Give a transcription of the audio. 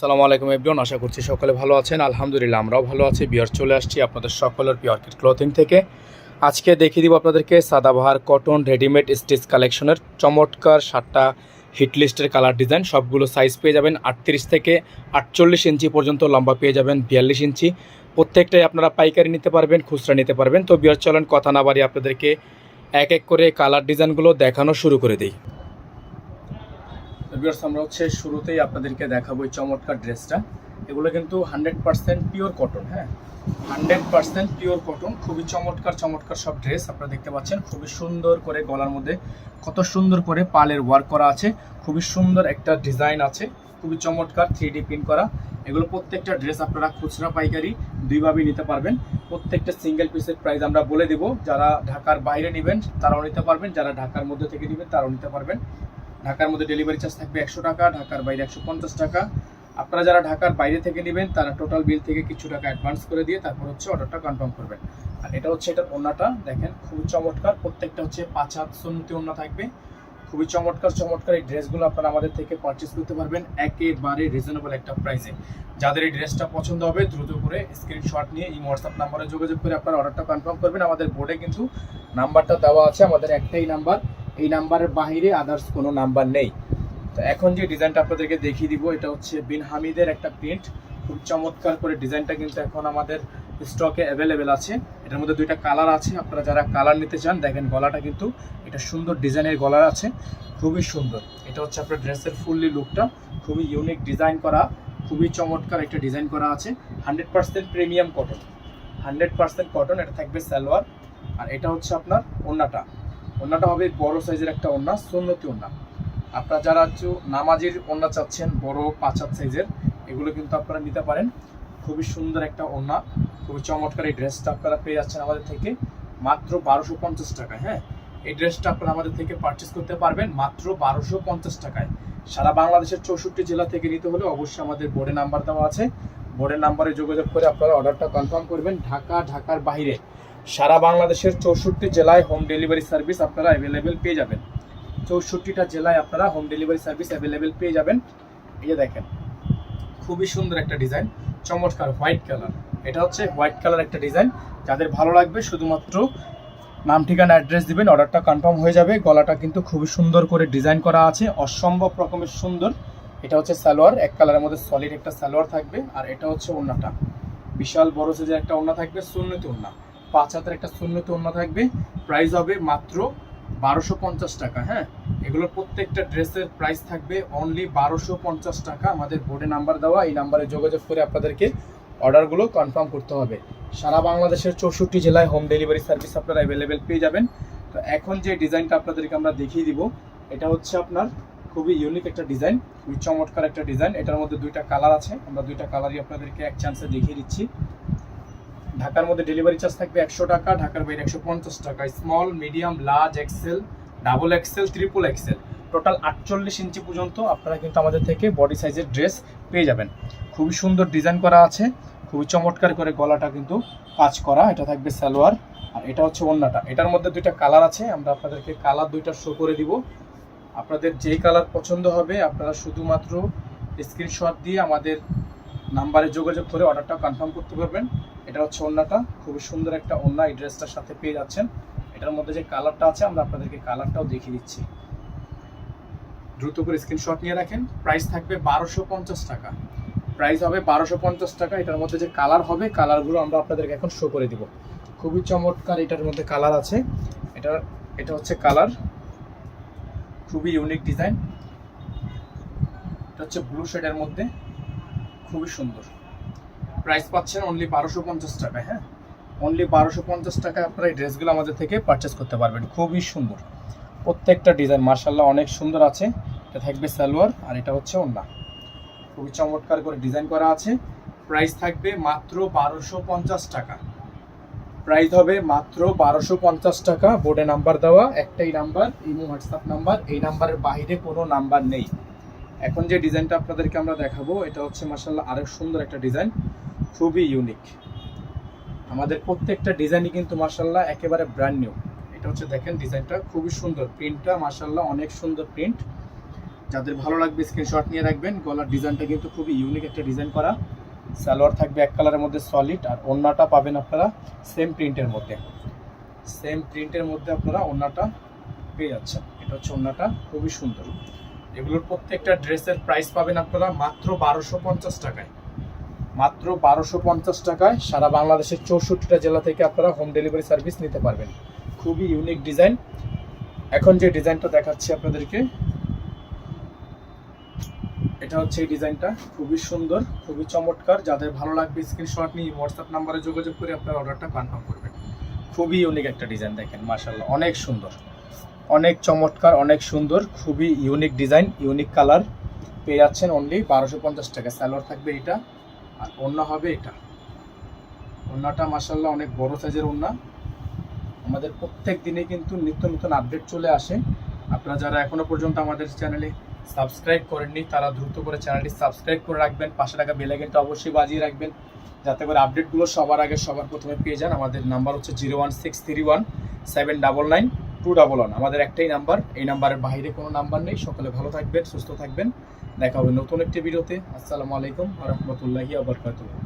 আসসালামু আলাইকুম এভরিওয়ান, আশা করছি সকলে ভালো আছেন। আলহামদুলিল্লাহ আমরাও ভালো আছি। বিয়ার চলে আসছি আপনাদের সকলের পিওর কিড ক্লথিং থেকে। আজকে দেখিয়ে দিব আপনাদেরকে সাদাবাহার কটন রেডিমেড স্টিচ কালেকশনের চমৎকার 7টা হিট লিস্টের কালার ডিজাইন। সবগুলো সাইজ পেয়ে যাবেন 38 থেকে 48 ইঞ্চি পর্যন্ত, লম্বা পেয়ে যাবেন 42 ইঞ্চি। প্রত্যেকটাই আপনারা পাইকারি নিতে পারবেন, খুচরা নিতে পারবেন। তো বিয়ার চলেন কথা না বাড়িয়ে আপনাদেরকে এক এক করে কালার ডিজাইনগুলো দেখানো শুরু করে দিই। ভিউয়ার্স, আমরা শুরুতেই আপনাদেরকে দেখাবো এই চমৎকার ড্রেসটা। এগুলো কিন্তু 100% পিওর কটন। হ্যাঁ, 100% পিওর কটন। খুবই চমৎকার চমৎকার সব ড্রেস আপনারা দেখতে পাচ্ছেন। খুবই সুন্দর করে গলার মধ্যে কত সুন্দর করে পালের ওয়ার্ক করা আছে। খুবই সুন্দর একটা ডিজাইন আছে, খুবই চমৎকার 3D প্রিন্ট করা। এগুলো প্রত্যেকটা ড্রেস আপনারা খুচরা পাইকারি দুইভাবেই নিতে পারবেন। প্রত্যেকটা সিঙ্গেল পিসের প্রাইস আমরা বলে দেব। যারা ঢাকার বাইরে নেবেন তারাও নিতে পারবেন, যারা ঢাকার মধ্যে থেকে নেবেন তারাও নিতে পারবেন। ঢাকার মধ্যে ডেলিভারি চার্জ থাকবে 100 টাকা, ঢাকার বাইরে 150 টাকা। আপনারা যারা ঢাকার বাইরে থেকে নেবেন তারা টোটাল বিল থেকে কিছু টাকা অ্যাডভান্স করে দিয়ে তারপর অর্ডারটা কনফার্ম করবেন। আর এটা এটার ওন্নাটা দেখেন, খুবই চমৎকার। প্রত্যেকটা 5 হাত সুন্নতি ওন্না থাকবে। খুবই চমৎকার চমৎকার এই ড্রেসগুলো আপনারা আমাদের থেকে পারচেস করতে পারবেন একেবারে রিজনেবল একটা প্রাইসে। যাদের এই ড্রেসটা পছন্দ হবে দ্রুত করে স্ক্রিনশট নিয়ে এই হোয়াটসঅ্যাপ নাম্বারে যোগাযোগ করে আপনারা অর্ডারটা কনফার্ম করবেন। আমাদের বোর্ডে কিন্তু নাম্বারটা দেওয়া আছে, আমাদের একটাই নাম্বার। এই নাম্বারের বাইরে আদার্স কোনো নাম্বার নেই। তো এখন যে ডিজাইনটা আপনাদেরকে দেখিয়ে দিব, এটা বিন হামিদের একটা প্রিন্ট। খুব চমৎকার করে ডিজাইনটা কিন্তু এখন আমাদের স্টকে অ্যাভেলেবেল আছে। এটার মধ্যে 2টা কালার আছে। আপনারা যারা কালার নিতে চান দেখেন, গলাটা কিন্তু এটা সুন্দর ডিজাইনের গলা আছে, খুবই সুন্দর। এটা আপনার ড্রেসের ফুললি লুকটা, খুবই ইউনিক ডিজাইন করা, খুবই চমৎকার একটা ডিজাইন করা আছে। 100% প্রিমিয়াম কটন, 100% কটন। এটা থাকবে সালোয়ার। আর এটা আপনার ওন্নাটা। ওন্নাটা হবে বড় সাইজের একটা ওন্না, সুন্নতি ওন্না। আপনারা যারা নামাজির ওন্না চাচ্ছেন বড় 5 হাত সাইজের, এগুলো কিন্তু আপনারা নিতে পারেন। খুবই সুন্দর একটা ওন্না, খুবই চমৎকার। এই ড্রেসটা আপনারা পেয়ে যাচ্ছেন আমাদের থেকে মাত্র 1250 টাকায়। হ্যাঁ, এই ড্রেসটা আপনারা আমাদের থেকে পারচেস করতে পারবেন মাত্র 1250 টাকায়। সারা বাংলাদেশের 64 জেলা থেকে নিতে হলে অবশ্যই আমাদের বোর্ডে নাম্বার দেওয়া আছে। বোর্ডের নাম্বারে যোগাযোগ করে আপনারা অর্ডারটা কনফার্ম করবেন। ঢাকার বাইরে সারা বাংলাদেশের 64 জেলায় হোম ডেলিভারি সার্ভিস আপনারা অ্যাভেলেবেল পেয়ে যাবেন। 64টা জেলায় আপনারা হোম ডেলিভারি সার্ভিস অ্যাভেলেবেল পেয়ে যাবেন। এই যে দেখেন, খুবই সুন্দর একটা ডিজাইন, চমৎকার হোয়াইট কালার। এটা হোয়াইট কালার একটা ডিজাইন। যাদের ভালো লাগবে শুধুমাত্র নাম ঠিকানা অ্যাড্রেস দিবেন, অর্ডারটা কনফার্ম হয়ে যাবে। গলাটা কিন্তু খুবই সুন্দর করে ডিজাইন করা আছে, অসম্ভব রকমের সুন্দর। এটা সালোয়ার, এক কালারের মধ্যে সলিড একটা সালোয়ার থাকবে। আর এটা ওন্নাটা, বিশাল বড় সাইজের একটা ওন্না থাকবে, সুন্নতি ওন্না। 5 হাতের একটা সুন্নতি ওন্না থাকবে। প্রাইস হবে মাত্র 1250 টাকা। হ্যাঁ, এগুলোর প্রত্যেকটা ড্রেসের প্রাইস থাকবে অনলি 1250 টাকা। আমাদের বোর্ডে নাম্বার দেওয়া, এই নাম্বারে যোগাযোগ করে আপনাদেরকে অর্ডারগুলো কনফার্ম করতে হবে। সারা বাংলাদেশের 64 জেলায় হোম ডেলিভারি সার্ভিস আপনারা অ্যাভেলেবেল পেয়ে যাবেন। তো এখন যে ডিজাইনটা আপনাদেরকে আমরা দেখিয়ে দিব, এটা আপনার খুবই ইউনিক একটা ডিজাইন, খুবই চমৎকার একটা ডিজাইন। এটার মধ্যে 2টা কালার আছে। আমরা 2টা কালারই আপনাদেরকে এক চান্সে দেখিয়ে দিচ্ছি। ঢাকার মধ্যে ডেলিভারি চার্জ থাকবে 100 টাকা, ঢাকার বাইরে 150 টাকা। Small, medium, large, XL, double XL, triple XL, total 48 inch পর্যন্ত আপনারা কিন্তু আমাদের থেকে বডি সাইজের ড্রেস পেয়ে যাবেন। খুবই সুন্দর ডিজাইন করা আছে, খুবই চমৎকার করে গলাটা কিন্তু কাজ করা। এটা থাকবে সালোয়ার। আর এটা ওন্নাটা। এটার মধ্যে 2টা কালার আছে। আমরা আপনাদেরকে কালার 2টা শো করে দিব। আপনাদের যেই কালার পছন্দ হবে আপনারা শুধুমাত্র স্ক্রিনশট দিয়ে আমাদের নাম্বারে যোগাযোগ করে অর্ডারটা কনফার্ম করতে পারবেন। এটা ওন্নাটা, খুবই সুন্দর একটা ওন্না এই ড্রেসটার সাথে পেয়ে যাচ্ছেন। এটার মধ্যে যে কালারটা আছে আমরা আপনাদেরকে কালারটাও দেখিয়ে দিচ্ছি। দ্রুত করে স্ক্রিনশট নিয়ে রাখেন। প্রাইস থাকবে 1250 টাকা। প্রাইস হবে 1250 টাকা। এটার মধ্যে যে কালার হবে, কালারগুলো আমরা আপনাদেরকে এখন শো করে দিব। খুবই চমৎকার এটার মধ্যে কালার আছে। এটা কালার, খুবই ইউনিক ডিজাইন। এটা ব্লু শেডের মধ্যে, খুবই সুন্দর। প্রাইস পাচ্ছেন অনলি 1250 টাকায়। হ্যাঁ, অনলি 1250 টাকায় আপনারা এই ড্রেসগুলো আমাদের থেকে পারচেস করতে পারবেন। খুবই সুন্দর প্রত্যেকটা ডিজাইন, মার্শাল্লাহ অনেক সুন্দর আছে। এটা থাকবে সালোয়ার। আর এটা ওন্না, খুবই চমৎকার করে ডিজাইন করা আছে। প্রাইস থাকবে মাত্র 1250 টাকা। প্রাইস হবে মাত্র 1250 টাকা। বোর্ডে নাম্বার দেওয়া, একটাই নাম্বার, ইমো হোয়াটসঅ্যাপ নাম্বার। এই নাম্বারের বাইরে কোনো নাম্বার নেই। এখন যে ডিজাইনটা আপনাদেরকে আমরা দেখাবো, এটা মার্শাল্লাহ আরেক সুন্দর একটা ডিজাইন, খুবই ইউনিক। আমাদের প্রত্যেকটা ডিজাইনই কিন্তু মার্শাল্লাহ একেবারে ব্র্যান্ড নিউ। এটা দেখেন ডিজাইনটা খুবই সুন্দর, প্রিন্টটা মার্শাল্লাহ অনেক সুন্দর প্রিন্ট। যাদের ভালো লাগবে স্ক্রিনশট নিয়ে রাখবেন। গলার ডিজাইনটা কিন্তু খুবই ইউনিক একটা ডিজাইন করা। সালোয়ার থাকবে এক কালারের মধ্যে সলিড, আর ওড়নাটা পাবেন আপনারা সেম প্রিন্টের মধ্যে। সেম প্রিন্টের মধ্যে আপনারা ওড়নাটা পেয়ে যাচ্ছেন। এটা হচ্ছে ওড়নাটা, খুবই সুন্দর। এগুলোর প্রত্যেকটা ড্রেসের প্রাইস পাবেন আপনারা মাত্র 1250 টাকায়। মাত্র 1250 টাকায় সারা বাংলাদেশের 64টা জেলা থেকে আপনারা হোম ডেলিভারি সার্ভিস নিতে পারবেন। খুবই ইউনিক ডিজাইন। এখন যে ডিজাইনটা দেখাচ্ছি আপনাদেরকে, এটা হচ্ছে এই ডিজাইনটা, খুবই সুন্দর, খুবই চমৎকার। যাদের ভালো লাগবে স্ক্রিনশট নিয়ে হোয়াটসঅ্যাপ নাম্বারে যোগাযোগ করে আপনার অর্ডারটা কনফার্ম করবেন। খুবই ইউনিক একটা ডিজাইন, দেখেন মাশাআল্লাহ, অনেক সুন্দর, অনেক চমৎকার, অনেক সুন্দর, খুবই ইউনিক ডিজাইন, ইউনিক কালার। পেয়ে যাচ্ছেন অনলি 1250 টাকা। সালোয়ার থাকবে এটা, আর ওড়না হবে এটা। ওড়নাটা মাশাআল্লাহ অনেক বড় সাইজের ওড়না। আমাদের প্রত্যেক দিনে কিন্তু নিত্য নতুন আপডেট চলে আসে। আপনারা যারা এখনো পর্যন্ত আমাদের চ্যানেলে সাবস্ক্রাইব করেননি তারা দ্রুত করে চ্যানেলটি সাবস্ক্রাইব করে রাখবেন। পাশে থাকা বেল আইকনটা অবশ্যই বাজিয়ে রাখবেন, যাতে করে আপডেটগুলো সবার আগে সবার প্রথমে পেয়ে যান। আমাদের নাম্বার হচ্ছে 01631799211। আমাদের একটাই নাম্বার, এই নাম্বারের বাইরে কোনো নাম্বার নেই। সকলে ভালো থাকবেন, সুস্থ থাকবেন। দেখা হবে নতুন একটি ভিডিওতে। আসসালামু আলাইকুম ওয়া রাহমাতুল্লাহি ওয়া বারাকাতুহু।